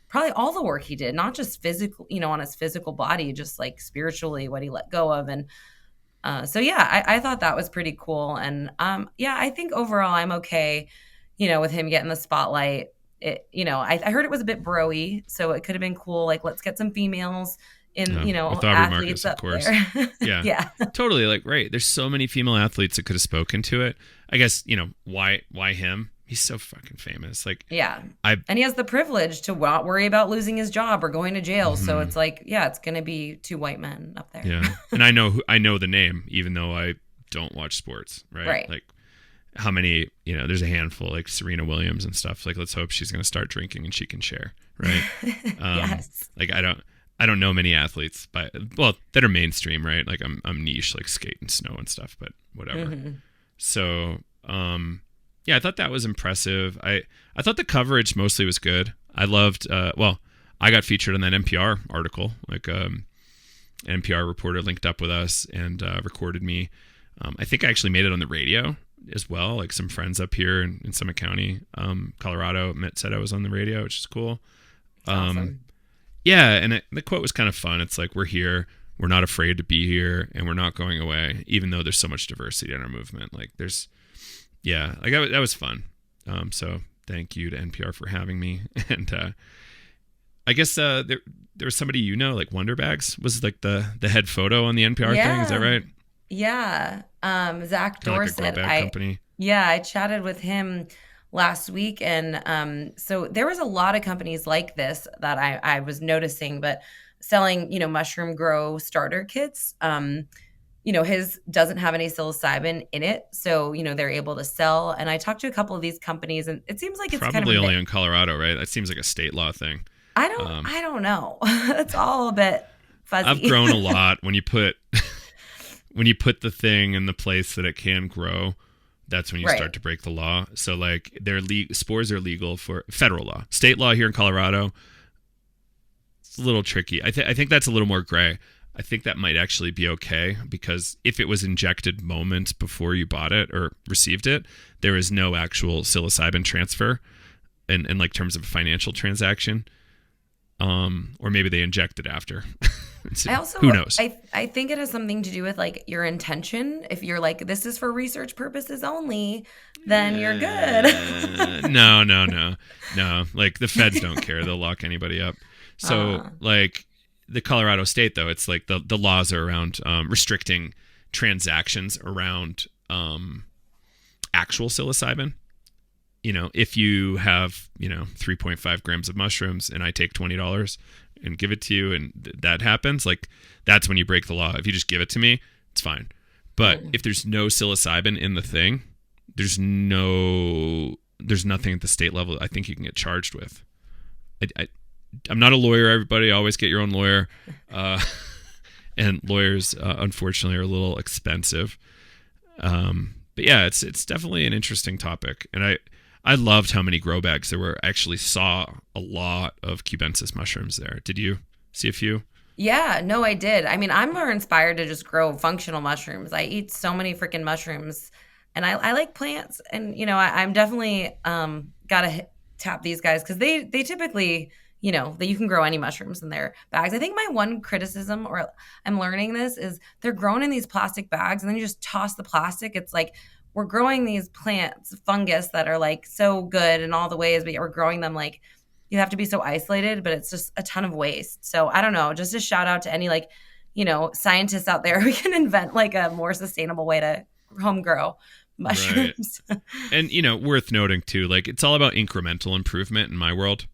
probably all the work he did, not just physical, on his physical body, just spiritually, what he let go of. And so, yeah, I thought that was pretty cool. And I think overall I'm okay, with him getting the spotlight. I heard it was a bit bro-y, so it could have been cool. Let's get some females in, with Aubrey athletes Marcus, of course. Yeah. Yeah. Totally. Right. There's so many female athletes that could have spoken to it. I guess, why him? He's so fucking famous. Yeah. And he has the privilege to not worry about losing his job or going to jail. Mm-hmm. So it's it's going to be 2 white men up there. Yeah. And I know the name, even though I don't watch sports. Right. Right. How many, there's a handful, Serena Williams and stuff. Let's hope she's going to start drinking and she can share. Right. Yes. I don't know many athletes that are mainstream, right? I'm niche, skate and snow and stuff, but whatever. Mm-hmm. So, I thought that was impressive. I thought the coverage mostly was good. I loved, I got featured on that NPR article, an NPR reporter linked up with us and recorded me. I think I actually made it on the radio as well. Some friends up here in Summit County, Colorado, said I was on the radio, which is cool. Awesome. Yeah, and the quote was kind of fun. It's we're here, we're not afraid to be here, and we're not going away, even though there's so much diversity in our movement. That was fun. So thank you to NPR for having me. And I guess there was somebody like Wonder Bags was like the head photo on the NPR thing. Is that right? Yeah. Zach Kind of like a grow Dorset. bag company. I chatted with him last week, and so there was a lot of companies like this that I was noticing, but selling, mushroom grow starter kits. His doesn't have any psilocybin in it, so they're able to sell. And I talked to a couple of these companies, and it seems like it's kind of probably only in Colorado, right? That seems like a state law thing. I don't know. It's all a bit fuzzy. I've grown a lot when you put the thing in the place that it can grow. That's when you start to break the law. So like spores are legal for federal law. State law here in Colorado, it's a little tricky. I think that's a little more gray. I think that might actually be okay, because if it was injected moments before you bought it or received it, there is no actual psilocybin transfer in like terms of a financial transaction. Or maybe they inject it after. So, who knows? I think it has something to do with like your intention. If you're like, this is for research purposes only, then you're good. No. Like the feds don't care. They'll lock anybody up. So like the Colorado state, though, it's like the laws are around restricting transactions around actual psilocybin. If you have 3.5 grams of mushrooms and I take $20 and give it to you, and that happens, like that's when you break the law. If you just give it to me, it's fine. But if there's no psilocybin in the thing, there's nothing at the state level I think you can get charged with. I'm not a lawyer, everybody. Always get your own lawyer. And lawyers, unfortunately, are a little expensive. But yeah, it's definitely an interesting topic. And I loved how many grow bags there were. I actually saw a lot of cubensis mushrooms there. Did you see a few? Yeah, no, I did. I mean, I'm more inspired to just grow functional mushrooms. I eat so many freaking mushrooms, and I like plants. And, I'm definitely got to tap these guys, because they typically, that you can grow any mushrooms in their bags. I think my one criticism, or I'm learning this, is they're grown in these plastic bags, and then you just toss the plastic. It's like, we're growing these plants, fungus, that are like so good in all the ways, but yet we're growing them like you have to be so isolated, but it's just a ton of waste. So I don't know, just a shout out to any scientists out there who can invent like a more sustainable way to home grow mushrooms. Right. And, worth noting too, like it's all about incremental improvement in my world.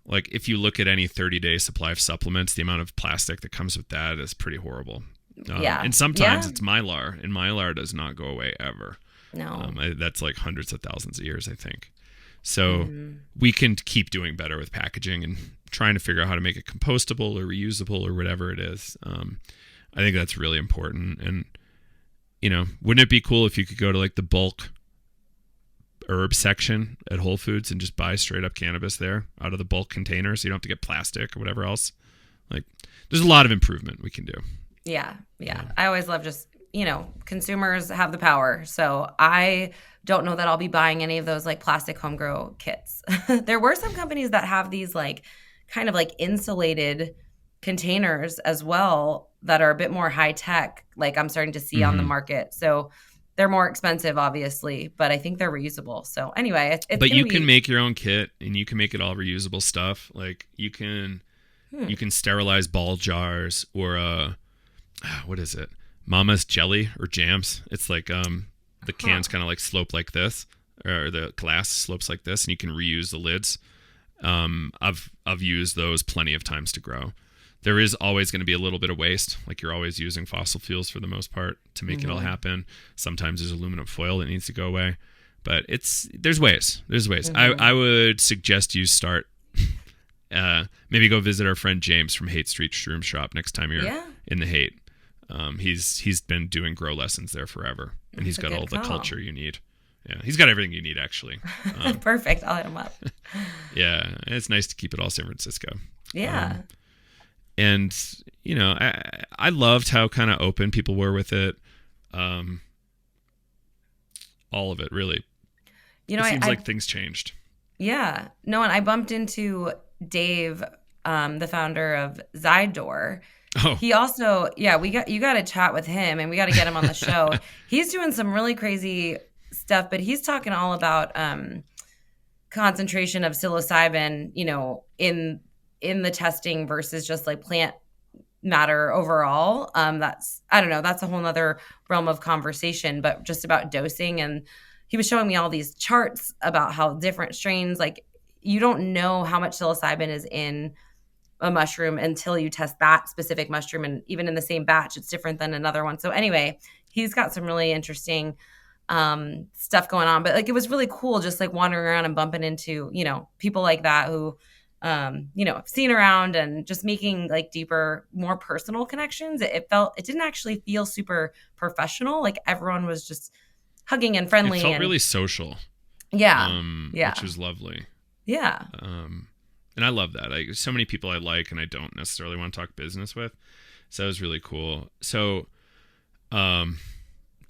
Like if you look at any 30-day supply of supplements, the amount of plastic that comes with that is pretty horrible. And sometimes it's mylar, and mylar does not go away ever. No. That's like hundreds of thousands of years, I think. So we can keep doing better with packaging and trying to figure out how to make it compostable or reusable or whatever it is. I think that's really important. And, wouldn't it be cool if you could go to like the bulk herb section at Whole Foods and just buy straight up cannabis there out of the bulk container, so you don't have to get plastic or whatever else? Like, there's a lot of improvement we can do. Yeah. I always love just, consumers have the power. So I don't know that I'll be buying any of those like plastic home grow kits. There were some companies that have these like kind of like insulated containers as well that are a bit more high tech, like I'm starting to see on the market. So they're more expensive, obviously, but I think they're reusable. So anyway, but you can make your own kit, and you can make it all reusable stuff. Like you can sterilize ball jars, or what is it? Mama's jelly or jams. It's like the cans kind of like slope like this, or the glass slopes like this, and you can reuse the lids. I've used those plenty of times to grow. There is always going to be a little bit of waste. Like you're always using fossil fuels for the most part to make it all happen. Sometimes there's aluminum foil that needs to go away, but there's ways. I would suggest you start. Maybe go visit our friend James from Haight Street Shroom Shop next time you're in the Haight. He's been doing grow lessons there forever, and he's got all the culture you need. Yeah, he's got everything you need, actually. Perfect. I'll hit him up. Yeah, and it's nice to keep it all San Francisco. Yeah. And, I loved how kind of open people were with it. All of it, really. It seems like things changed. Yeah. No, and I bumped into Dave, the founder of Zydor. Oh. He also, you got to chat with him, and we got to get him on the show. He's doing some really crazy stuff, but he's talking all about concentration of psilocybin, in in the testing versus just like plant matter overall. That's, I don't know, that's a whole nother realm of conversation, but just about dosing. And he was showing me all these charts about how different strains, like you don't know how much psilocybin is in a mushroom until you test that specific mushroom. And even in the same batch, it's different than another one. So anyway, he's got some really interesting stuff going on, but like, it was really cool just like wandering around and bumping into, people like that who, I've seen around and just making like deeper, more personal connections. It didn't actually feel super professional. Like everyone was just hugging and friendly. It felt and really social. Yeah. Which was lovely. Yeah. And I love that. So many people I like and I don't necessarily want to talk business with. So that was really cool. So, to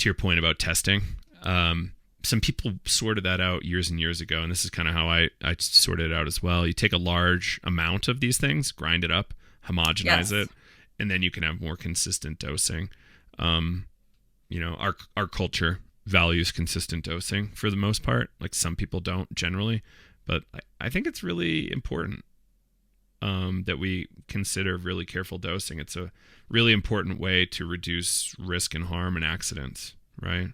your point about testing, some people sorted that out years and years ago. And this is kind of how I sorted it out as well. You take a large amount of these things, grind it up, homogenize it, and then you can have more consistent dosing. Our culture values consistent dosing for the most part. Like some people don't generally. But I think it's really important that we consider really careful dosing. It's a really important way to reduce risk and harm and accidents, right?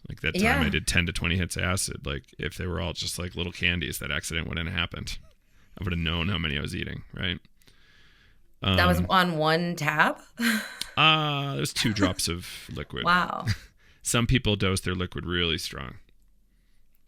Like that time I did 10 to 20 hits of acid. Like if they were all just like little candies, that accident wouldn't have happened. I would have known how many I was eating, right? That was on one tab? There's 2 drops of liquid. Wow. Some people dose their liquid really strong.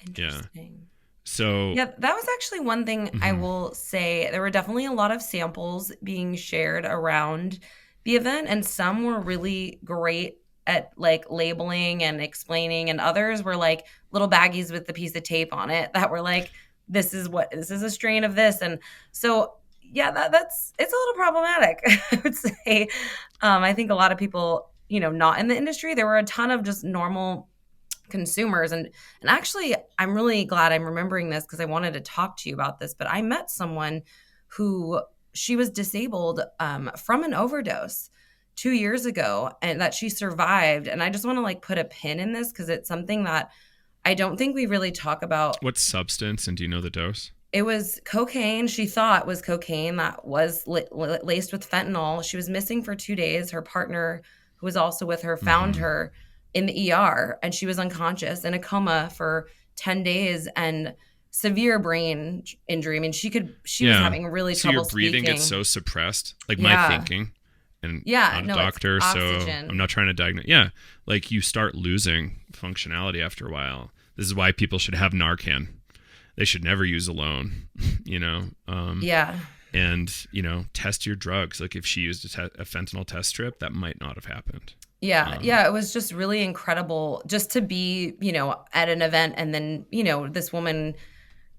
Interesting. Yeah. So yeah, that was actually one thing I will say. There were definitely a lot of samples being shared around the event, and some were really great at like labeling and explaining, and others were like little baggies with the piece of tape on it that were like, this is a strain of this. And so yeah, it's a little problematic. I would say. I think a lot of people, not in the industry, there were a ton of just normal consumers. And actually, I'm really glad I'm remembering this because I wanted to talk to you about this, but I met someone who she was disabled from an overdose 2 years ago and that she survived. And I just want to like put a pin in this because it's something that I don't think we really talk about. What substance, and do you know the dose? It was cocaine. She thought was cocaine that was laced with fentanyl. She was missing for 2 days. Her partner, who was also with her, found her in the ER, and she was unconscious in a coma for 10 days and severe brain injury. I mean, she was having really trouble your breathing speaking. gets so suppressed, like my thinking, and I'm not a doctor, so I'm not trying to diagnose. Yeah, like you start losing functionality after a while. This is why people should have Narcan. They should never use alone, and, test your drugs. Like if she used a fentanyl test strip, that might not have happened. Yeah, it was just really incredible just to be, at an event and then, this woman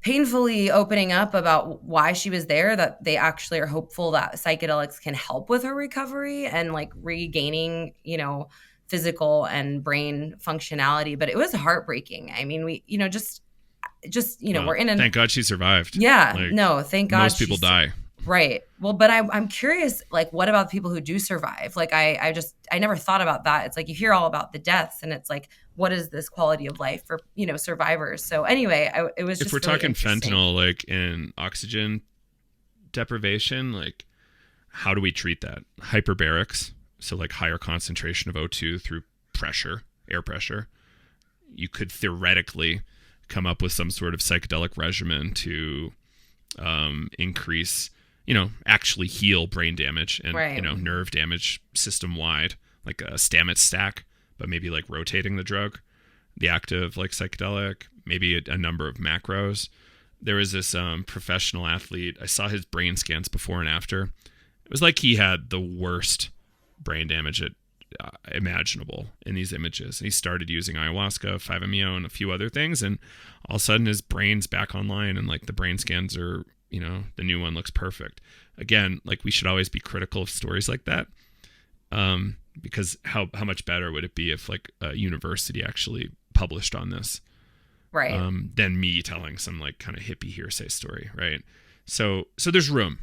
painfully opening up about why she was there, that they actually are hopeful that psychedelics can help with her recovery and like regaining, physical and brain functionality. But it was heartbreaking. I mean, we, just we're in thank God she survived. Yeah, like, no, thank God. Most people die. Right. Well, but I'm curious, like, what about people who do survive? Like, I never thought about that. It's like you hear all about the deaths, and it's like, what is this quality of life for, survivors? So anyway, it was just if we're really talking fentanyl, like in oxygen deprivation, like how do we treat that? Hyperbarics, so like higher concentration of O2 through pressure, air pressure. You could theoretically come up with some sort of psychedelic regimen to increase, actually heal brain damage and, nerve damage system wide, like a Stamets stack, but maybe like rotating the drug, the active like psychedelic, maybe a number of macros. There was this professional athlete. I saw his brain scans before and after. It was like he had the worst brain damage imaginable in these images. And he started using ayahuasca, 5-MeO, and a few other things, and all of a sudden his brain's back online, and like the brain scans are, the new one looks perfect. Again, like we should always be critical of stories like that, because how much better would it be if like a university actually published on this, right? Than me telling some like kind of hippie hearsay story, right? So there's room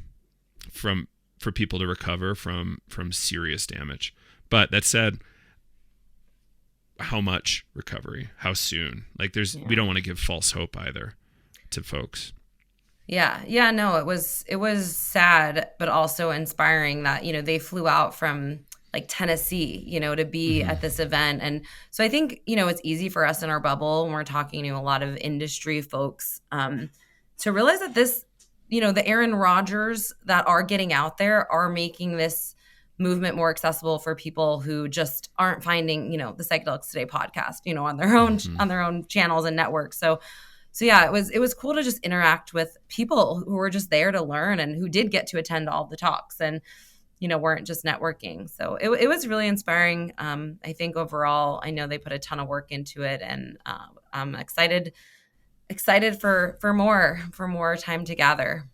for people to recover from serious damage. But that said, how much recovery? How soon? Like we don't want to give false hope either to folks. Yeah, no, it was sad, but also inspiring that, they flew out from like Tennessee, to be Hmm. at this event. And so I think, it's easy for us in our bubble when we're talking to a lot of industry folks, to realize that this, the Aaron Rodgers that are getting out there are making this movement more accessible for people who just aren't finding, the Psychedelics Today podcast, Hmm. on their own channels and networks. So yeah, it was cool to just interact with people who were just there to learn and who did get to attend all the talks and weren't just networking. So it was really inspiring. I think overall, I know they put a ton of work into it, and I'm excited for more time to gather.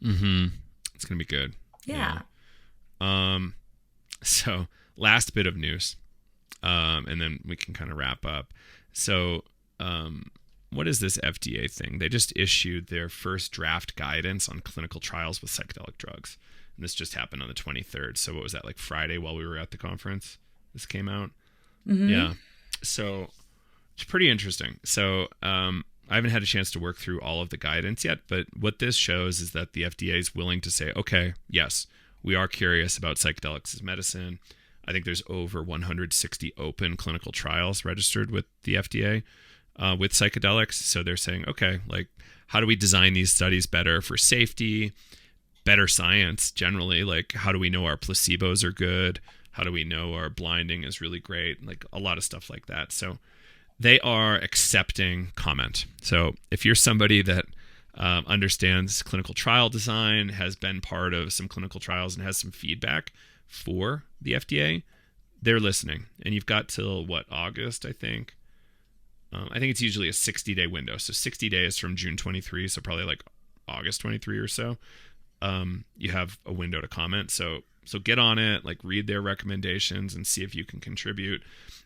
Hmm. It's gonna be good. Yeah. Yeah. Um. So last bit of news, and then we can kind of wrap up. So, what is this FDA thing? They just issued their first draft guidance on clinical trials with psychedelic drugs. And this just happened on the 23rd. So what was that, like Friday while we were at the conference? This came out? Hmm. Yeah. So it's pretty interesting. So I haven't had a chance to work through all of the guidance yet, but what this shows is that the FDA is willing to say, okay, yes, we are curious about psychedelics as medicine. I think there's over 160 open clinical trials registered with the FDA with psychedelics. So they're saying, okay, like, how do we design these studies better for safety, better science generally? Like, how do we know our placebos are good? How do we know our blinding is really great? Like, a lot of stuff like that. So they are accepting comment. So if you're somebody that understands clinical trial design, has been part of some clinical trials, and has some feedback for the FDA, they're listening. And you've got till what, August, I think. I think it's usually a 60-day window. So 60 days from June 23, so probably like August 23 or so. You have a window to comment. So get on it, like read their recommendations and see if you can contribute.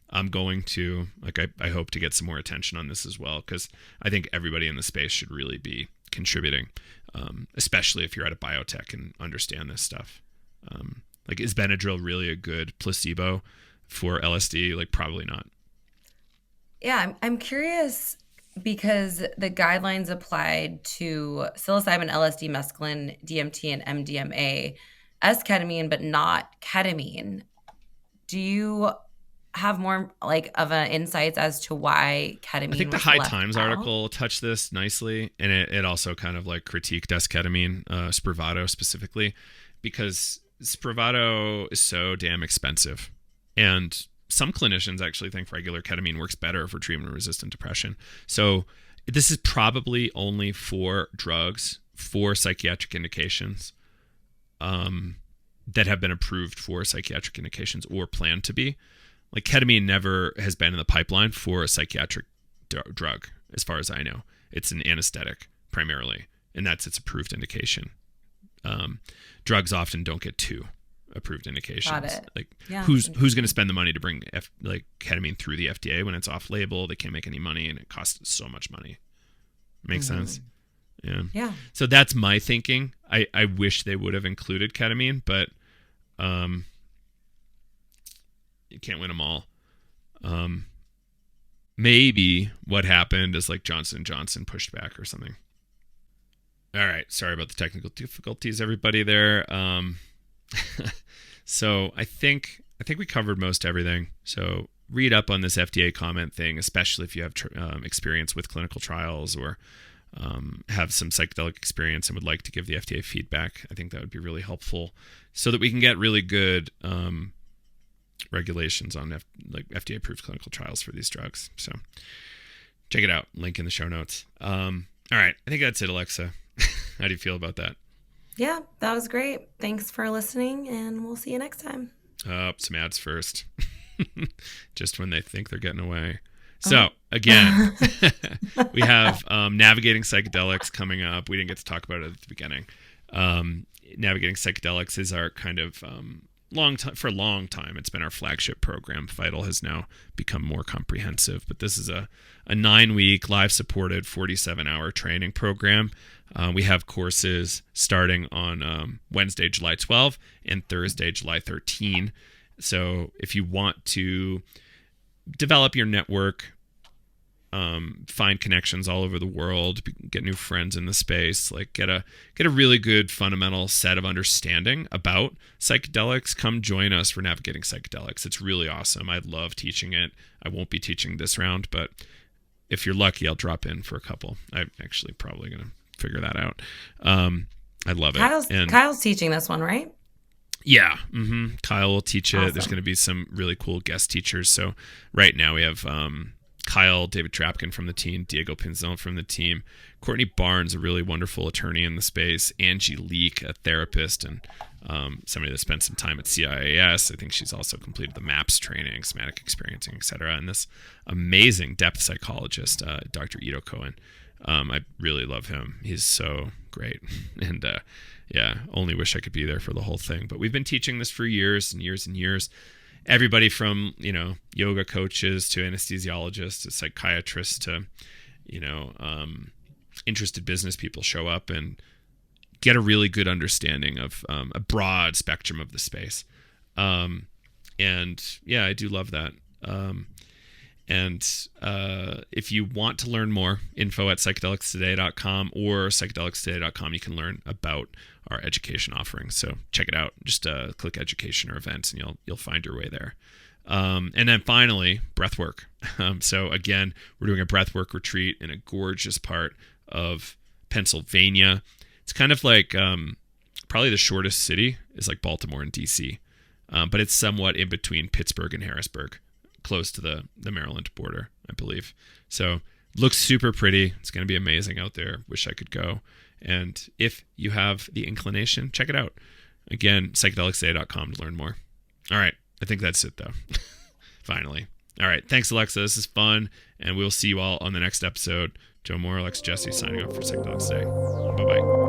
I'm going to, like, I hope to get some more attention on this as well, because I think everybody in the space should really be contributing, especially if you're at a biotech and understand this stuff. Like, is Benadryl really a good placebo for LSD? Like, probably not. Yeah, I'm curious because the guidelines applied to psilocybin, LSD, mescaline, DMT, and MDMA as ketamine, but not ketamine. Do you have more like of an insights as to why I think ketamine the was High left Times out? article touched this nicely, and it also kind of like critiqued esketamine, Spravato specifically, because Spravato is so damn expensive. And some clinicians actually think regular ketamine works better for treatment-resistant depression. So this is probably only for drugs for psychiatric indications that have been approved for psychiatric indications or plan to be. Like, ketamine never has been in the pipeline for a psychiatric drug, as far as I know. It's an anesthetic primarily, and that's its approved indication. Drugs often don't get two approved Got indications. it. Like, Yeah, who's going to interesting. spend the money to bring like ketamine through the FDA when it's off label? They can't make any money, and it costs so much money. Makes sense. Hmm. Yeah. Yeah. So that's my thinking. I wish they would have included ketamine, but um, you can't win them all. Um, Maybe what happened is like Johnson & Johnson pushed back or something. All right, sorry about the technical difficulties, everybody there. So I think we covered most everything. So read up on this FDA comment thing, especially if you have experience with clinical trials or have some psychedelic experience and would like to give the FDA feedback. I think that would be really helpful, so that we can get really good regulations on like FDA approved clinical trials for these drugs. So check it out. Link in the show notes. All right, I think that's it, Alexa. How do you feel about that? Yeah, that was great. Thanks for listening, and we'll see you next time. Some ads first. Just when they think they're getting away. Oh. So again, we have Navigating Psychedelics coming up. We didn't get to talk about it at the beginning. Navigating Psychedelics is our kind of for a long time, it's been our flagship program. Vital has now become more comprehensive, but this is a 9-week live supported 47-hour training program. We have courses starting on Wednesday, July 12 and Thursday, July 13. So if you want to develop your network, find connections all over the world, get new friends in the space, like get a really good fundamental set of understanding about psychedelics, come join us for Navigating Psychedelics. It's really awesome. I love teaching it. I won't be teaching this round, but if you're lucky, I'll drop in for a couple. I'm actually probably going to figure that out. I love it. Kyle's teaching this one, right? Yeah. Mm-hmm. Kyle will teach it. Awesome. There's going to be some really cool guest teachers. So right now we have Kyle, David Trapkin from the team, Diego Pinzon from the team, Courtney Barnes, a really wonderful attorney in the space, Angie Leak, a therapist, and somebody that spent some time at CIAS. I think she's also completed the MAPS training, somatic experiencing, etc. And this amazing depth psychologist, Dr. Ito Cohen. I really love him. He's so great. And only wish I could be there for the whole thing. But we've been teaching this for years and years and years. Everybody from, yoga coaches to anesthesiologists to psychiatrists to, interested business people show up and get a really good understanding of a broad spectrum of the space. I do love that. If you want to learn more, info at psychedelicstoday.com or psychedelicstoday.com, you can learn about our education offerings. So check it out. Just click education or events and you'll find your way there. And then finally, breathwork. So again, we're doing a breathwork retreat in a gorgeous part of Pennsylvania. It's kind of like probably the shortest city is like Baltimore and DC, but it's somewhat in between Pittsburgh and Harrisburg, close to the Maryland border, I believe. So looks super pretty. It's going to be amazing out there. Wish I could go. And if you have the inclination, check it out. Again, psychedelicstoday.com to learn more. All right. I think that's it, though. Finally. All right. Thanks, Alexa. This is fun. And we'll see you all on the next episode. Joe Moore, Alexa Jesse, signing off for Psychedelics Today. Bye-bye.